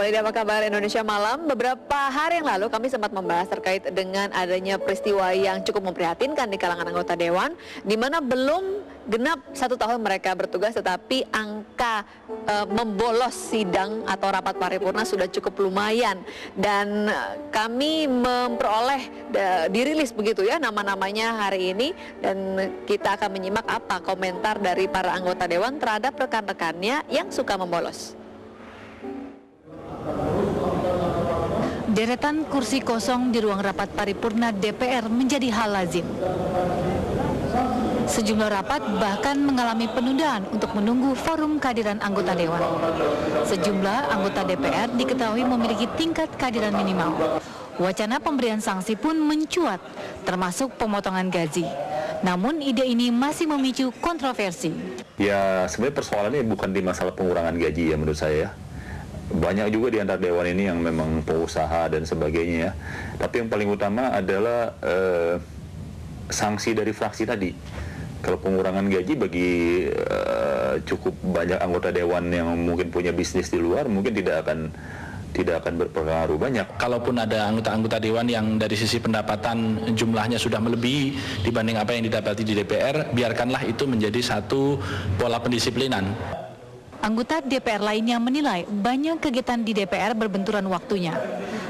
kembali di Apa Kabar Indonesia Malam. Beberapa hari yang lalu kami sempat membahas terkait dengan adanya peristiwa yang cukup memprihatinkan di kalangan anggota Dewan, di mana belum genap 1 tahun mereka bertugas, tetapi angka membolos sidang atau rapat paripurna sudah cukup lumayan. Dan kami memperoleh dirilis begitu ya nama-namanya hari ini, dan kita akan menyimak apa komentar dari para anggota Dewan terhadap rekan-rekannya yang suka membolos. Deretan kursi kosong di ruang rapat paripurna DPR menjadi hal lazim. Sejumlah rapat bahkan mengalami penundaan untuk menunggu forum kehadiran anggota Dewan. Sejumlah anggota DPR diketahui memiliki tingkat kehadiran minimal. Wacana pemberian sanksi pun mencuat, termasuk pemotongan gaji. Namun ide ini masih memicu kontroversi. Ya, sebenarnya persoalannya bukan di masalah pengurangan gaji ya menurut saya. Banyak juga di antara Dewan ini yang memang pengusaha dan sebagainya ya. Tapi yang paling utama adalah sanksi dari fraksi tadi. Kalau pengurangan gaji bagi cukup banyak anggota Dewan yang mungkin punya bisnis di luar, mungkin tidak akan berpengaruh banyak. Kalaupun ada anggota-anggota Dewan yang dari sisi pendapatan jumlahnya sudah melebihi dibanding apa yang didapati di DPR, biarkanlah itu menjadi satu pola pendisiplinan. Anggota DPR lainnya menilai banyak kegiatan di DPR berbenturan waktunya,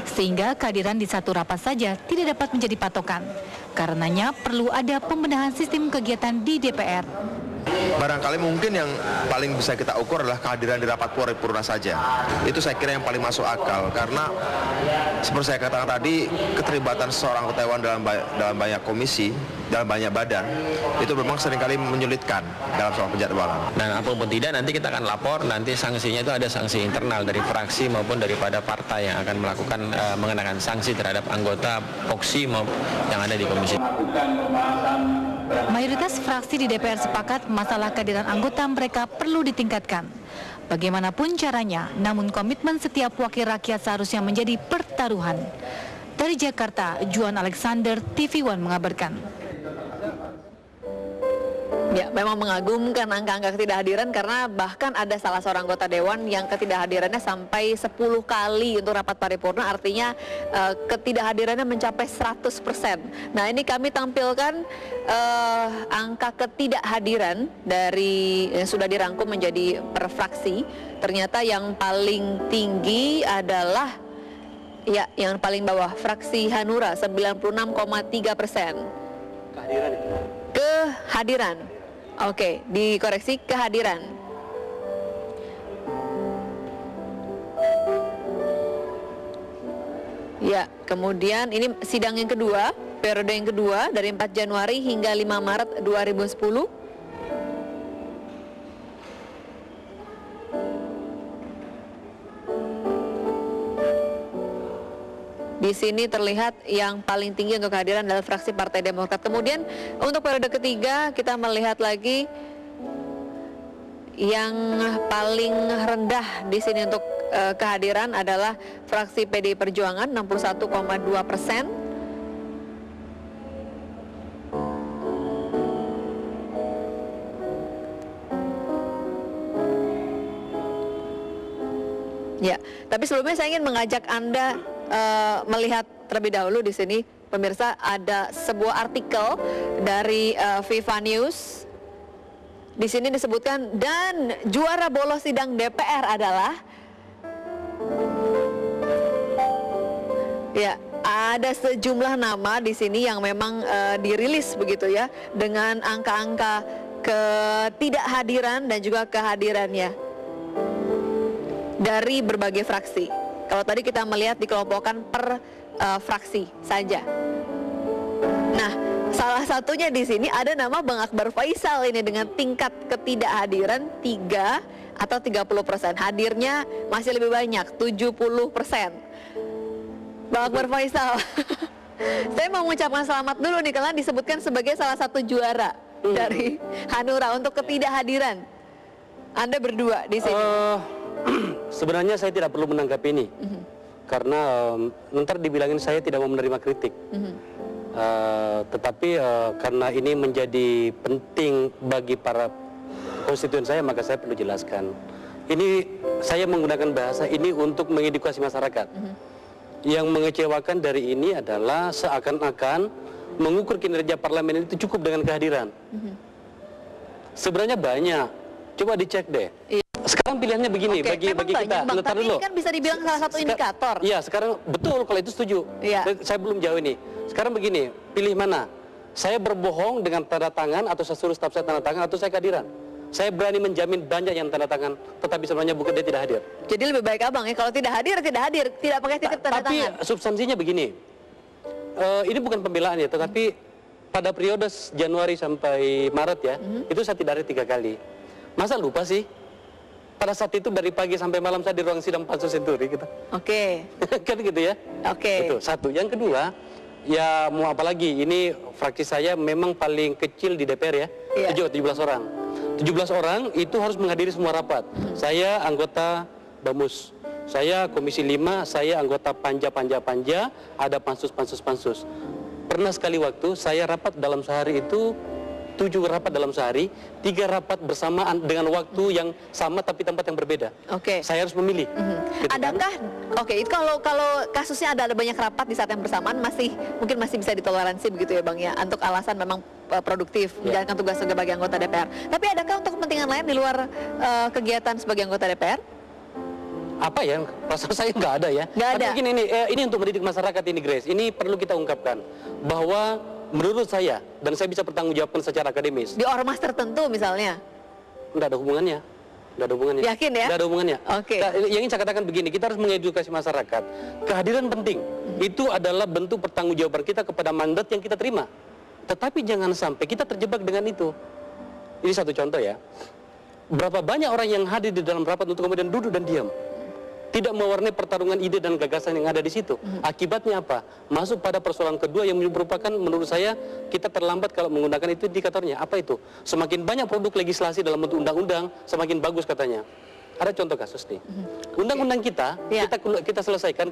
sehingga kehadiran di satu rapat saja tidak dapat menjadi patokan. Karenanya perlu ada pembenahan sistem kegiatan di DPR. Barangkali mungkin yang paling bisa kita ukur adalah kehadiran di rapat paripurna saja. Itu saya kira yang paling masuk akal, karena seperti saya katakan tadi, keterlibatan seorang anggota Dewan dalam banyak komisi, dalam banyak badan, itu memang seringkali menyulitkan dalam soal penjadwalan. Dan apapun tidak, nanti kita akan lapor, nanti sanksinya itu ada sanksi internal dari fraksi maupun daripada partai yang akan melakukan mengenakan sanksi terhadap anggota POKSI yang ada di komisi. Mayoritas fraksi di DPR sepakat masalah kehadiran anggota mereka perlu ditingkatkan. Bagaimanapun caranya, namun komitmen setiap wakil rakyat seharusnya menjadi pertaruhan. Dari Jakarta, Juan Alexander, TV One mengabarkan. Ya, memang mengagumkan angka-angka ketidakhadiran, karena bahkan ada salah seorang anggota Dewan yang ketidakhadirannya sampai 10 kali untuk rapat paripurna, artinya ketidakhadirannya mencapai 100%. Nah, ini kami tampilkan angka ketidakhadiran dari yang sudah dirangkum menjadi per fraksi. Ternyata yang paling tinggi adalah yang paling bawah, fraksi Hanura 96,3%. Kehadiran. Oke, dikoreksi, kehadiran. Ya, kemudian ini sidang yang kedua, periode yang kedua dari 4 Januari hingga 5 Maret 2010. Di sini terlihat yang paling tinggi untuk kehadiran adalah fraksi Partai Demokrat. Kemudian untuk periode ketiga kita melihat lagi yang paling rendah di sini untuk kehadiran adalah fraksi PDI Perjuangan 61,2%. Ya, tapi sebelumnya saya ingin mengajak Anda melihat terlebih dahulu di sini, pemirsa, ada sebuah artikel dari Viva News. Di sini disebutkan, dan juara bolos sidang DPR adalah, ya, ada sejumlah nama di sini yang memang dirilis begitu ya, dengan angka-angka ketidakhadiran dan juga kehadirannya dari berbagai fraksi. Kalau tadi kita melihat dikelompokkan per fraksi saja. Nah, salah satunya di sini ada nama Bang Akbar Faisal ini dengan tingkat ketidakhadiran 3 atau 30%. Hadirnya masih lebih banyak, 70%. Bang Akbar Faisal, saya mau mengucapkan selamat dulu nih, karena disebutkan sebagai salah satu juara dari Hanura untuk ketidakhadiran. Anda berdua di sini. Sebenarnya saya tidak perlu menanggapi ini, karena nanti dibilangin saya tidak mau menerima kritik. Tetapi karena ini menjadi penting bagi para konstituen saya, maka saya perlu jelaskan. ini saya menggunakan bahasa ini untuk mengedukasi masyarakat. Yang mengecewakan dari ini adalah seakan-akan mengukur kinerja parlemen itu cukup dengan kehadiran. Sebenarnya banyak. Coba dicek deh. Sekarang pilihannya begini, bagi kita. Bang, Ntar tapi dulu. ini kan bisa dibilang salah satu indikator. Iya, sekarang betul kalau itu setuju. Iya. Saya belum jauh ini. Sekarang begini, pilih mana? Saya berbohong dengan tanda tangan atau saya suruh staf saya tanda tangan atau saya kehadiran. Saya berani menjamin banyak yang tanda tangan, tetapi sebenarnya bukan dia tidak hadir. Jadi lebih baik abang ya, kalau tidak hadir, tidak pakai titip tanda Tapi tangan. substansinya begini, ini bukan pembelaan ya, tetapi pada periode Januari sampai Maret ya, itu saya tidak hadir 3 kali. Masa lupa sih? Pada saat itu dari pagi sampai malam saya di ruang sidang Pansus Senturi gitu. Oke. Kan gitu ya? Oke. Itu satu. Yang kedua, ya mau apa lagi? Ini fraksi saya memang paling kecil di DPR ya. Iya. 17 orang. 17 orang itu harus menghadiri semua rapat. Saya anggota Bamus. Saya Komisi 5, saya anggota Panja, ada pansus. Pernah sekali waktu saya rapat dalam sehari itu 7 rapat dalam sehari, 3 rapat bersamaan dengan waktu yang sama tapi tempat yang berbeda. Oke. Saya harus memilih. Gitu kan? Adakah, oke, itu kalau kasusnya ada banyak rapat di saat yang bersamaan mungkin masih bisa ditoleransi begitu ya Bang ya, untuk alasan memang produktif menjalankan tugas sebagai anggota DPR. Tapi adakah untuk kepentingan lain di luar kegiatan sebagai anggota DPR? Apa ya, perasaan saya nggak ada ya. Nggak ada. Tapi gini, ini untuk mendidik masyarakat ini Grace, ini perlu kita ungkapkan bahwa menurut saya, dan saya bisa bertanggungjawabkan secara akademis, Di ormas tertentu misalnya? nggak ada hubungannya. Nggak ada hubungannya. Yakin ya? Nggak ada hubungannya. Oke. Nah, yang ingin saya katakan begini, kita harus mengedukasi masyarakat. Kehadiran penting. Itu adalah bentuk pertanggungjawaban kita kepada mandat yang kita terima. Tetapi jangan sampai kita terjebak dengan itu. Ini satu contoh ya. Berapa banyak orang yang hadir di dalam rapat untuk kemudian duduk dan diam. Tidak mewarnai pertarungan ide dan gagasan yang ada di situ. Akibatnya apa? Masuk pada persoalan kedua yang merupakan menurut saya kita terlambat kalau menggunakan itu indikatornya. Apa itu? Semakin banyak produk legislasi dalam bentuk undang-undang, semakin bagus katanya. Ada contoh kasus nih. Undang-undang kita selesaikan.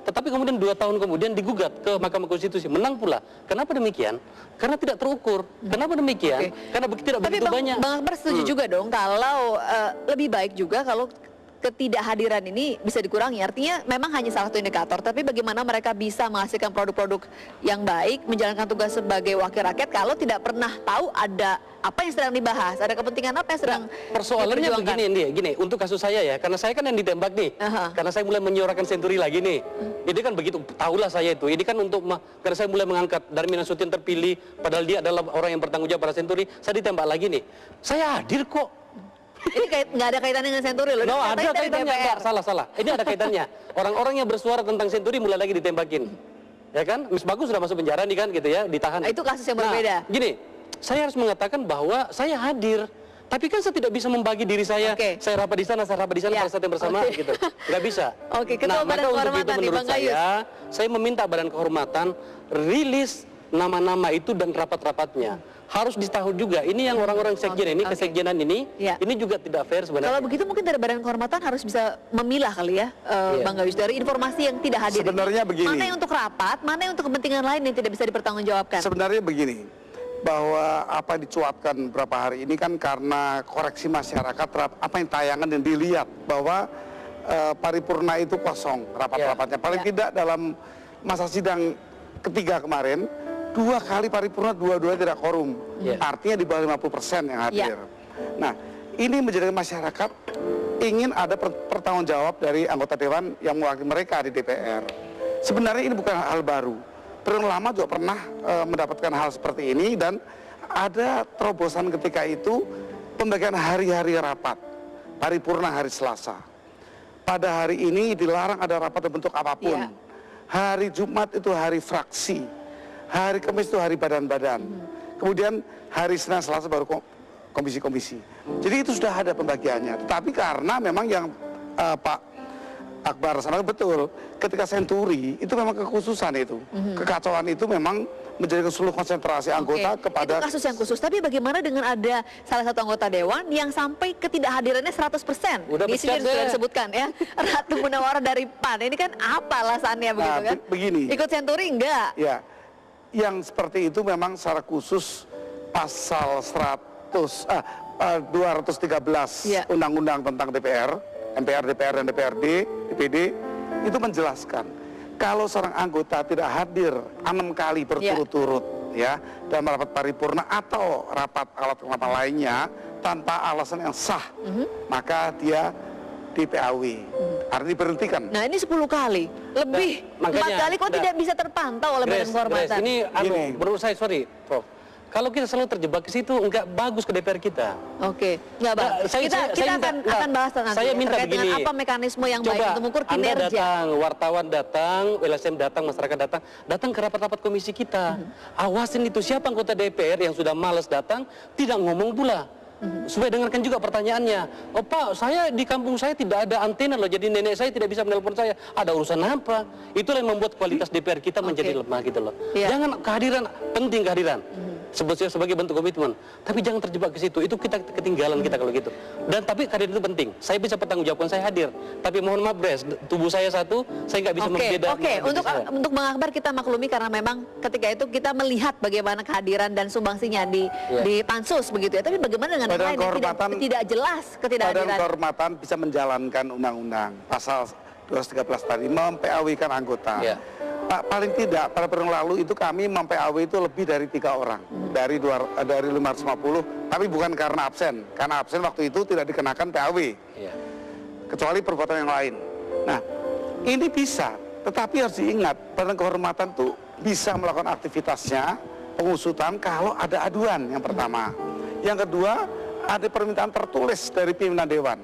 Tetapi kemudian 2 tahun kemudian digugat ke Mahkamah Konstitusi, menang pula. Kenapa demikian? Karena tidak terukur. Kenapa demikian? Karena tidak Tapi begitu banyak. Bang Akbar setuju juga dong kalau lebih baik juga kalau ketidakhadiran ini bisa dikurangi. Artinya memang hanya salah satu indikator, tapi bagaimana mereka bisa menghasilkan produk-produk yang baik, menjalankan tugas sebagai wakil rakyat kalau tidak pernah tahu ada apa yang sedang dibahas, ada kepentingan apa yang sedang persoalannya diperjuangkan. begini, untuk kasus saya ya, karena saya kan yang ditembak nih, karena saya mulai menyuarakan Senturi lagi nih. Ini kan begitu, tahulah saya itu. Ini kan karena saya mulai mengangkat Darmin Nasution terpilih, padahal dia adalah orang yang bertanggung jawab pada Senturi, saya ditembak lagi nih. Saya hadir kok. Ini nggak ada kaitannya dengan Senturi loh. No, ada kaitannya. Enggak, salah. Ini ada kaitannya. Orang-orang yang bersuara tentang Senturi mulai lagi ditembakin. Ya kan? Miss Bagus sudah masuk penjara nih kan gitu ya, ditahan. Itu kasus yang berbeda. Gini, saya harus mengatakan bahwa saya hadir. Tapi kan saya tidak bisa membagi diri saya. Saya rapat di sana, pada saat yang bersama gitu. Nggak bisa. Ketua Badan Kehormatan nih Bang Gayus. Saya meminta Badan Kehormatan rilis nama-nama itu dan rapat-rapatnya. Harus ditahu juga, ini yang orang-orang sekjen ini, kesekjenan ini juga tidak fair sebenarnya. Kalau begitu mungkin dari Badan Kehormatan harus bisa memilah kali ya, Bang Gayus, dari informasi yang tidak hadir. Sebenarnya begini. Mana yang untuk rapat, mana yang untuk kepentingan lain yang tidak bisa dipertanggungjawabkan. Sebenarnya begini, bahwa apa yang dicuatkan beberapa hari ini kan karena koreksi masyarakat terhadap apa yang tayangan dan dilihat bahwa paripurna itu kosong rapat-rapatnya. Paling tidak dalam masa sidang ketiga kemarin, 2 kali paripurna, dua-duanya tidak quorum. Artinya di bawah 50% yang hadir. Nah, ini menjadikan masyarakat ingin ada pertanggung jawab dari anggota dewan yang mewakili mereka di DPR. Sebenarnya ini bukan hal baru. Periode lama juga pernah mendapatkan hal seperti ini dan ada terobosan ketika itu pembagian hari-hari rapat. Paripurna hari Selasa. Pada hari ini dilarang ada rapat berbentuk apapun. Hari Jumat itu hari fraksi. Hari Kamis itu hari badan-badan. Kemudian hari Senin, Selasa baru komisi-komisi. Jadi itu sudah ada pembagiannya. Tetapi karena memang yang Pak Akbar sama betul, ketika Senturi itu memang kekhususan itu. Kekacauan itu memang menjadi seluruh konsentrasi anggota kepada... Itu kasus yang khusus. Tapi bagaimana dengan ada salah satu anggota dewan yang sampai ketidakhadirannya 100%? Udah di sini sudah disebutkan ya. Ratu Munawwarah dari PAN. Ini kan apa alasannya begitu kan? Begini. Ikut Senturi enggak? Ya. Yang seperti itu memang secara khusus pasal 213 undang-undang tentang DPR, MPR, DPR, dan DPRD, DPD, itu menjelaskan kalau seorang anggota tidak hadir 6 kali berturut-turut ya dalam rapat paripurna atau rapat alat kelengkapan lainnya tanpa alasan yang sah, maka dia di PAW, artinya diberhentikan. Nah ini 10 kali, lebih 4 kali kok tidak bisa terpantau oleh Badan Kehormatan. Ini menurut saya, sorry Prof, kalau kita selalu terjebak ke situ nggak bagus ke DPR kita. Oke, nggak bagus. Kita akan bahas nanti. Saya minta terkait begini. dengan apa mekanisme yang baik untuk mengukur kinerja. Anda datang, wartawan datang, LSM datang, masyarakat datang ke rapat-rapat komisi kita. Awasin itu siapa anggota DPR yang sudah malas datang, tidak ngomong pula. Supaya dengarkan juga pertanyaannya. Oh Pak, saya di kampung saya tidak ada antena loh, jadi nenek saya tidak bisa menelpon saya. Ada urusan apa? Itulah yang membuat kualitas DPR kita menjadi lemah gitu loh. Jangan kehadiran, penting kehadiran. Sebagai bentuk komitmen, tapi jangan terjebak ke situ. Itu kita ketinggalan kita kalau gitu. Dan tapi kehadiran itu penting. Saya bisa pertanggungjawabkan saya hadir. Tapi mohon maaf Bres, tubuh saya satu, saya nggak bisa membeda. Untuk Bang Akbar kita maklumi karena memang ketika itu kita melihat bagaimana kehadiran dan sumbangsinya di pansus begitu ya. Tapi bagaimana dengan Badan Kehormatan tidak jelas ketidakhadiran. Badan Kehormatan bisa menjalankan undang-undang pasal 213 tadi, mem-PAW-kan anggota. Pak, paling tidak pada periode lalu itu kami mem-PAW itu lebih dari 3 orang dari 550, tapi bukan karena absen. Karena absen waktu itu tidak dikenakan PAW, kecuali perbuatan yang lain. Nah, ini bisa, tetapi harus diingat Badan Kehormatan tuh bisa melakukan aktivitasnya pengusutan kalau ada aduan yang pertama. Yang kedua, ada permintaan tertulis dari pimpinan dewan.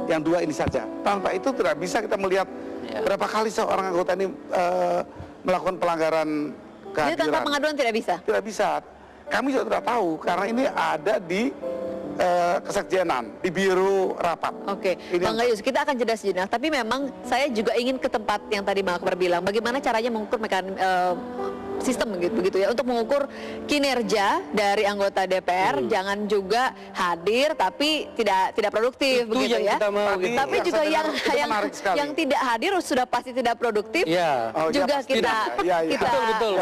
Yang 2 ini saja. Tanpa itu tidak bisa kita melihat berapa kali seorang anggota ini melakukan pelanggaran kehadiran. Jadi tanpa pengaduan tidak bisa? Tidak bisa. Kami juga tidak tahu karena ini ada di kesekjenan, di biro rapat. Oke, Bang Gayus, kita akan jeda sejenak. Tapi memang saya juga ingin ke tempat yang tadi Bang Akbar bilang. Bagaimana caranya mengukur sistem begitu ya, untuk mengukur kinerja dari anggota DPR, jangan juga hadir tapi tidak produktif itu begitu yang ya. Kita mau, tapi juga yang tidak hadir sudah pasti tidak produktif, juga kita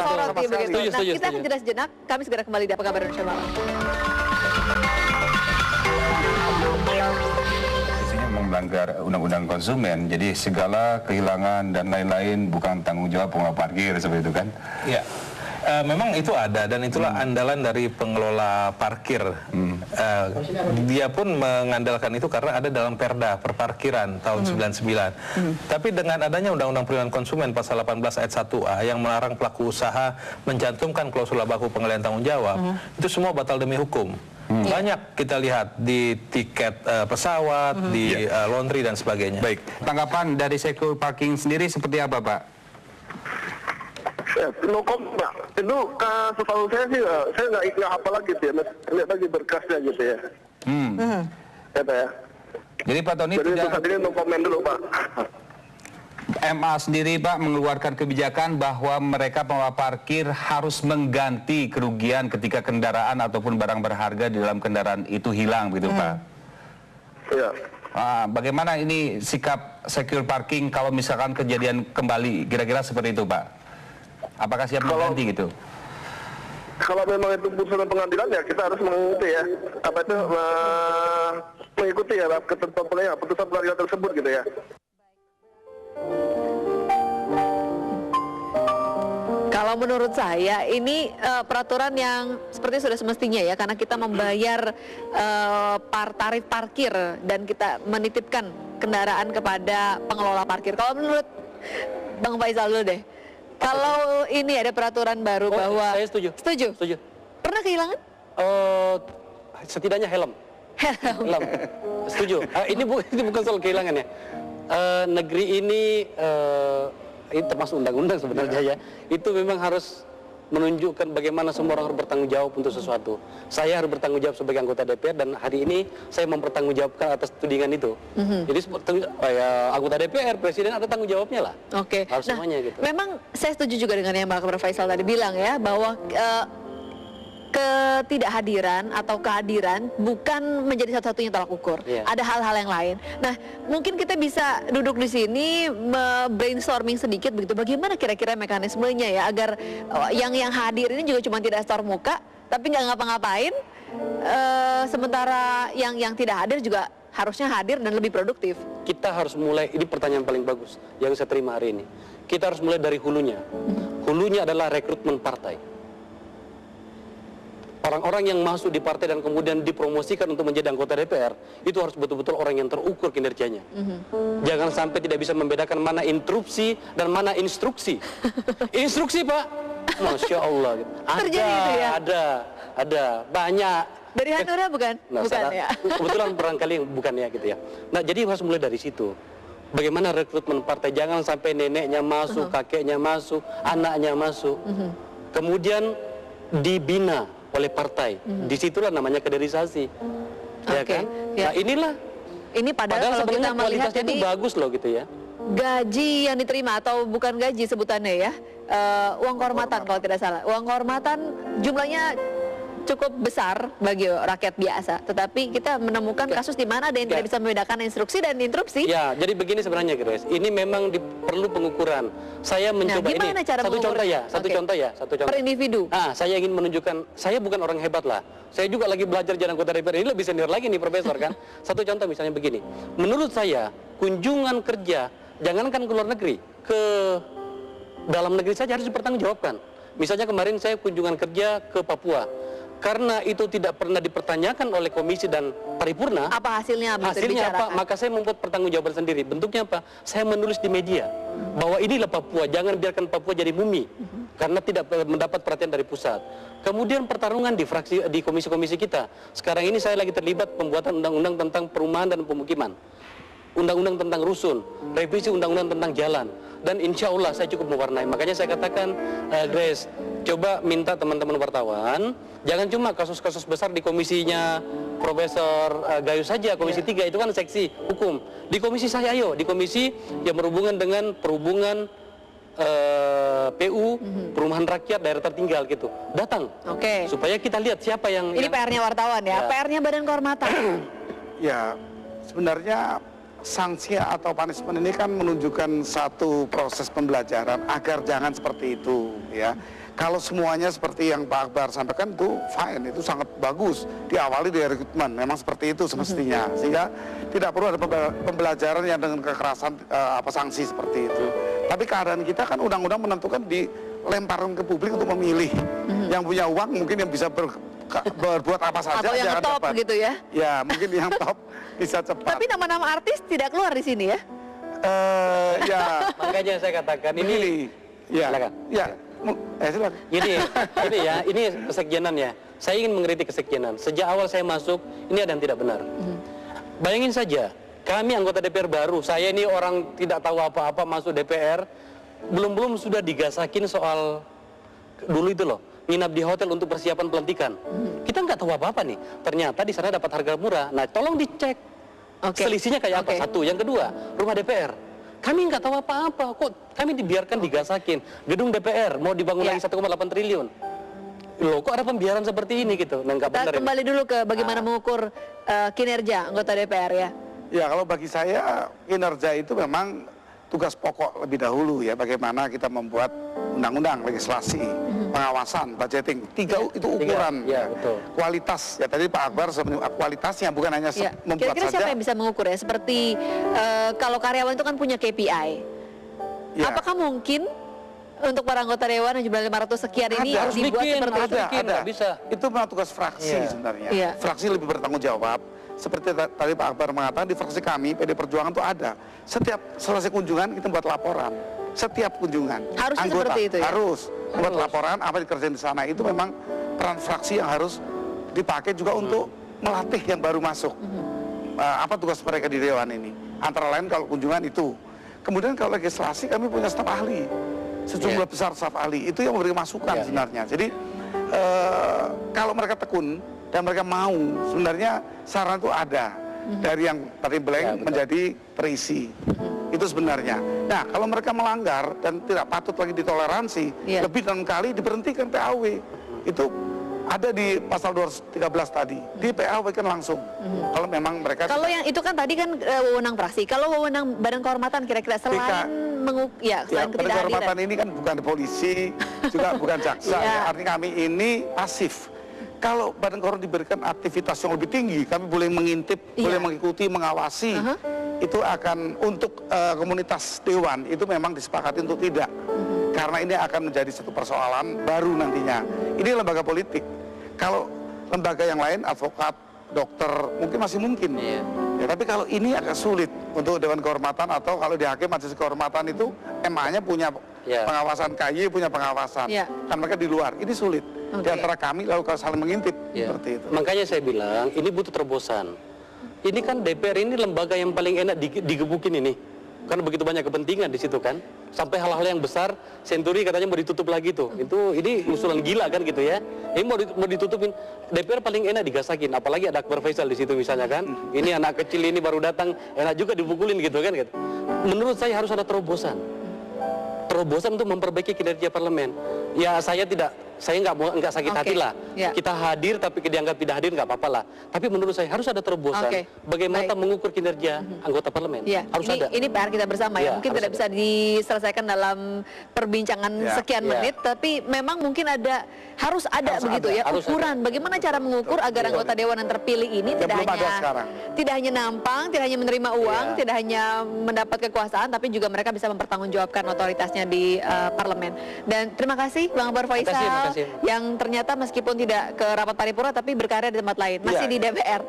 soroti begitu. Nah, kita akan jeda sejenak, kami segera kembali di Apa Kabar Indonesia Malam. Melanggar undang-undang konsumen, jadi segala kehilangan dan lain-lain bukan tanggung jawab pengelola parkir seperti itu kan? Ya, memang itu ada dan itulah andalan dari pengelola parkir. Dia pun mengandalkan itu karena ada dalam Perda Perparkiran tahun 99. Tapi dengan adanya Undang-Undang Perlindungan Konsumen pasal 18 ayat 1A yang melarang pelaku usaha mencantumkan klausul baku pengalihan tanggung jawab, itu semua batal demi hukum. Banyak kita lihat di tiket pesawat, di laundry dan sebagainya. Baik, tanggapan dari Secure Parking sendiri seperti apa Pak? No comment, Pak. Itu setahu saya sih, saya nggak hafal lagi gitu ya, lihat lagi berkasnya gitu ya. Ya Pak ya. Jadi Pak Tony jadi untuk saat ini no comment dulu Pak. MA sendiri Pak mengeluarkan kebijakan bahwa mereka pengelola parkir harus mengganti kerugian ketika kendaraan ataupun barang berharga di dalam kendaraan itu hilang begitu Pak. Iya. Bagaimana ini sikap Secure Parking kalau misalkan kejadian kembali kira-kira seperti itu Pak? Apakah siap mengganti gitu? Kalau memang itu putusan pengadilan ya kita harus mengikuti ya. Apa itu mengikuti ya ketentuan putusan pengadilan tersebut gitu ya. Kalau menurut saya ini peraturan yang seperti sudah semestinya ya, karena kita membayar tarif parkir dan kita menitipkan kendaraan kepada pengelola parkir. Kalau menurut Bang Faisal dulu deh, kalau ini ada peraturan baru bahwa saya setuju. Setuju. Pernah kehilangan? Setidaknya helm. Setuju. Ini bukan soal kehilangan ya. Negeri ini termasuk undang-undang sebenarnya ya, itu memang harus menunjukkan bagaimana semua orang harus bertanggung jawab untuk sesuatu. Saya harus bertanggung jawab sebagai anggota DPR dan hari ini saya mempertanggungjawabkan atas tudingan itu. Jadi anggota DPR, presiden ada tanggung jawabnya lah. Oke. Harus semuanya gitu. Memang saya setuju juga dengan yang Bang Akbar Faisal tadi bilang ya, bahwa ketidakhadiran atau kehadiran bukan menjadi satu-satunya tolak ukur. Ada hal-hal yang lain. Nah, mungkin kita bisa duduk di sini brainstorming sedikit begitu. Bagaimana kira-kira mekanismenya ya agar yang hadir ini juga cuma tidak setor muka, tapi nggak ngapa-ngapain. Sementara yang tidak hadir juga harusnya hadir dan lebih produktif. Kita harus mulai, ini pertanyaan paling bagus yang saya terima hari ini. Kita harus mulai dari hulunya. Hulunya adalah rekrutmen partai. Orang-orang yang masuk di partai dan kemudian dipromosikan untuk menjadi anggota DPR, itu harus betul-betul orang yang terukur kinerjanya. Jangan sampai tidak bisa membedakan mana interupsi dan mana instruksi. Instruksi, Pak, Masya Allah. Terjadi itu ya? Ada, banyak. Dari Hanura bukan? Bukan ya? Kebetulan barangkali bukan ya gitu ya. Nah, jadi harus mulai dari situ. Bagaimana rekrutmen partai, jangan sampai neneknya masuk, kakeknya masuk, anaknya masuk. Kemudian dibina oleh partai. Disitulah namanya kaderisasi. Ya kan? Ya. Nah, inilah. Ini padahal kalau kita sebenarnya melihat kualitasnya itu bagus loh gitu ya. Gaji yang diterima atau bukan gaji sebutannya ya, uang kehormatan kalau tidak salah. Uang kehormatan jumlahnya cukup besar bagi rakyat biasa, tetapi kita menemukan kasus di mana ada yang tidak bisa membedakan instruksi dan interupsi. Ya, jadi begini sebenarnya Grace, ini memang perlu pengukuran. Saya mencoba ini cara satu contoh ya, satu contoh. Per individu. Saya ingin menunjukkan, saya bukan orang hebat lah. Saya juga lagi belajar jadi anggota DPR, ini lebih senior lagi nih Profesor kan. Satu contoh misalnya begini, menurut saya kunjungan kerja, jangankan ke luar negeri, ke dalam negeri saja harus dipertanggungjawabkan. Misalnya kemarin saya kunjungan kerja ke Papua. Karena itu tidak pernah dipertanyakan oleh komisi dan paripurna. Apa hasilnya? Hasilnya apa? Maka saya membuat pertanggungjawaban sendiri. Bentuknya apa? Saya menulis di media bahwa inilah Papua, jangan biarkan Papua jadi mumi karena tidak mendapat perhatian dari pusat. Kemudian pertarungan di fraksi, di komisi-komisi kita. Sekarang ini saya lagi terlibat pembuatan undang-undang tentang perumahan dan pemukiman, undang-undang tentang rusun, revisi undang-undang tentang jalan. Dan insya Allah saya cukup mewarnai. Makanya saya katakan, Grace, coba minta teman-teman wartawan, jangan cuma kasus-kasus besar di komisinya Profesor Gayu saja, komisi 3 itu kan seksi hukum. Di komisi saya, ayo, di komisi yang berhubungan dengan perhubungan PU, perumahan rakyat, daerah tertinggal gitu. Datang, supaya kita lihat siapa yang... Ini PR-nya wartawan ya, PR-nya Badan Kehormatan. Ya, sebenarnya sanksi atau punishment ini kan menunjukkan satu proses pembelajaran agar jangan seperti itu ya. Kalau semuanya seperti yang Pak Akbar sampaikan itu fine, itu sangat bagus. Diawali dari rekrutmen, memang seperti itu semestinya. Sehingga tidak perlu ada pembelajaran yang dengan kekerasan sanksi seperti itu. Tapi keadaan kita kan undang-undang menentukan dilemparkan ke publik untuk memilih. Yang punya uang mungkin yang bisa berbuat apa saja. Atau yang top gitu ya. Ya, mungkin yang top bisa cepat. Tapi nama-nama artis tidak keluar di sini ya? Ya. Makanya saya katakan ini. Ya. Silakan. Ya. Silakan. Ini ya, ini kesekjenan ya. Saya ingin mengkritik kesekjenan. Sejak awal saya masuk, ini ada yang tidak benar. Bayangin saja, kami anggota DPR baru, saya ini orang tidak tahu apa-apa masuk DPR, belum sudah digasakin soal dulu itu loh, nginap di hotel untuk persiapan pelantikan. Kita nggak tahu apa-apa nih. Ternyata di sana dapat harga murah. Nah, tolong dicek. Selisihnya kayak apa? Satu. Yang kedua, rumah DPR. Kami nggak tahu apa-apa. Kok kami dibiarkan digasakin. Gedung DPR mau dibangun lagi 1,8 triliun. Loh, kok ada pembiaran seperti ini gitu? Nah, nggak benar. Kita kembali dulu ke bagaimana mengukur kinerja anggota DPR ya. Ya, kalau bagi saya kinerja itu memang tugas pokok lebih dahulu ya, bagaimana kita membuat undang-undang, legislasi, pengawasan, budgeting. Tiga itu ukuran. Betul. Kualitas, ya tadi Pak Akbar kualitasnya bukan hanya membuat Kira-kira saja. siapa yang bisa mengukur ya? Seperti kalau karyawan itu kan punya KPI. Apakah mungkin untuk para anggota dewan yang jumlah 500 sekian ini harus dibuat bikin, seperti itu? ada. Bisa. Itu memang tugas fraksi sebenarnya. Fraksi lebih bertanggung jawab. Seperti tadi Pak Akbar mengatakan, di fraksi kami PD Perjuangan itu ada. Setiap selesai kunjungan kita buat laporan. Setiap kunjungan. Harusnya anggota seperti itu ya? Harus buat laporan apa dikerjain di sana. Itu memang peran fraksi yang harus dipakai juga untuk melatih yang baru masuk. Apa tugas mereka di dewan ini? Antara lain kalau kunjungan itu. Kemudian kalau legislasi kami punya staf ahli. Sejumlah besar staf ahli. Itu yang memberi masukan sebenarnya. Jadi kalau mereka tekun dan mereka mau, sebenarnya saran itu ada dari yang tadi blank menjadi terisi. Itu sebenarnya. Nah, kalau mereka melanggar dan tidak patut lagi ditoleransi, lebih dari 6 kali diberhentikan PAW. Itu ada di pasal 213 tadi, di PAW kan langsung. Kalau memang mereka... Kalau yang itu kan tadi kan wewenang fraksi. Kalau wewenang Badan Kehormatan kira-kira selain selain Badan Kehormatan ini kan bukan polisi, juga bukan jaksa. Artinya kami ini pasif. Kalau Badan Kehormatan diberikan aktivitas yang lebih tinggi, kami boleh mengintip, boleh mengikuti, mengawasi, itu akan untuk komunitas dewan itu memang disepakati untuk tidak. Karena ini akan menjadi satu persoalan baru nantinya. Ini lembaga politik. Kalau lembaga yang lain, advokat, dokter, mungkin masih mungkin. Ya, tapi kalau ini agak sulit untuk Dewan Kehormatan, atau kalau di Hakim Majelis Kehormatan itu MA-nya punya pengawasan, KY punya pengawasan. Kan mereka di luar. Ini sulit. Di antara kami lalu kalau saling mengintip seperti itu. Makanya saya bilang ini butuh terobosan. Ini kan DPR ini lembaga yang paling enak digebukin ini. Karena begitu banyak kepentingan di situ kan. Sampai hal-hal yang besar, Senturi katanya mau ditutup lagi tuh. Ini usulan gila kan gitu ya. Ini mau ditutupin. DPR paling enak digasakin, apalagi ada Akbar Faisal di situ misalnya kan. Ini anak kecil ini baru datang, enak juga dipukulin gitu kan. Menurut saya harus ada terobosan. Terobosan untuk memperbaiki kinerja parlemen. Ya saya nggak sakit hati lah. Kita hadir tapi dianggap tidak hadir nggak apa-apa lah. Tapi menurut saya harus ada terobosan. Bagaimana mengukur kinerja anggota parlemen. Harus ada. Ini PR kita bersama ya. Mungkin tidak bisa diselesaikan dalam perbincangan sekian menit, tapi memang mungkin harus ada begitu ya ukuran. Bagaimana cara mengukur agar anggota dewan yang terpilih ini tidak hanya nampang, tidak hanya menerima uang, tidak hanya mendapat kekuasaan, tapi juga mereka bisa mempertanggungjawabkan otoritasnya di parlemen. Dan terima kasih Bang Akbar Faisal yang ternyata meskipun tidak ke rapat paripurna tapi berkarya di tempat lain, masih di DPR.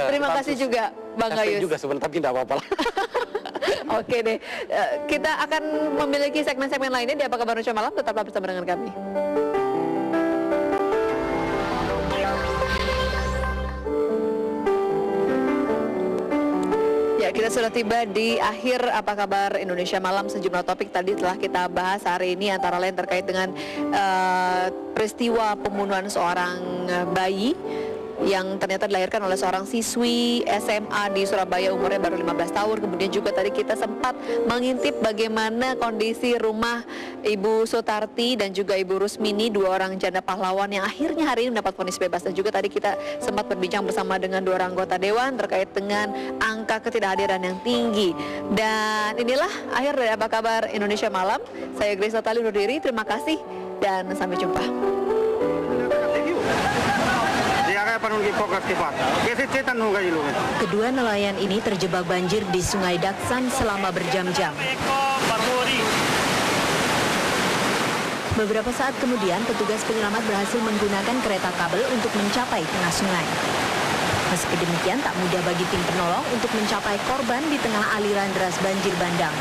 Terima kasih juga Bang Gayus. juga sebenarnya tapi tidak apa-apa lah. Oke deh, kita akan memiliki segmen-segmen lainnya di Apa Kabar Indonesia Malam. Tetaplah bersama dengan kami. Ya, kita sudah tiba di akhir Apa Kabar Indonesia Malam. Sejumlah topik tadi telah kita bahas hari ini, antara lain terkait dengan peristiwa pembunuhan seorang bayi yang ternyata dilahirkan oleh seorang siswi SMA di Surabaya, umurnya baru 15 tahun. Kemudian juga tadi kita sempat mengintip bagaimana kondisi rumah Ibu Sutarti dan juga Ibu Rusmini, dua orang janda pahlawan yang akhirnya hari ini mendapat vonis bebas. Dan juga tadi kita sempat berbincang bersama dengan dua orang anggota dewan terkait dengan angka ketidakhadiran yang tinggi. Dan inilah akhir dari Apa Kabar Indonesia Malam. Saya Grace Natali undur diri, terima kasih dan sampai jumpa. Kedua nelayan ini terjebak banjir di Sungai Daksan selama berjam-jam. Beberapa saat kemudian, petugas penyelamat berhasil menggunakan kereta kabel untuk mencapai tengah sungai. Meski demikian, tak mudah bagi tim penolong untuk mencapai korban di tengah aliran deras banjir bandang.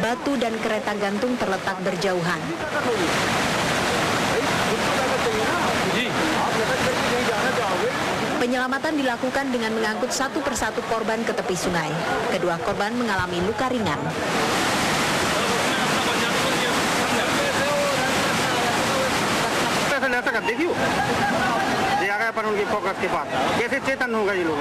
Batu dan kereta gantung terletak berjauhan. Penyelamatan dilakukan dengan mengangkut satu persatu korban ke tepi sungai. Kedua korban mengalami luka ringan. देखियो ये आ गया पर उनकी फोकस के पास कैसे चेतन होगा ये लोग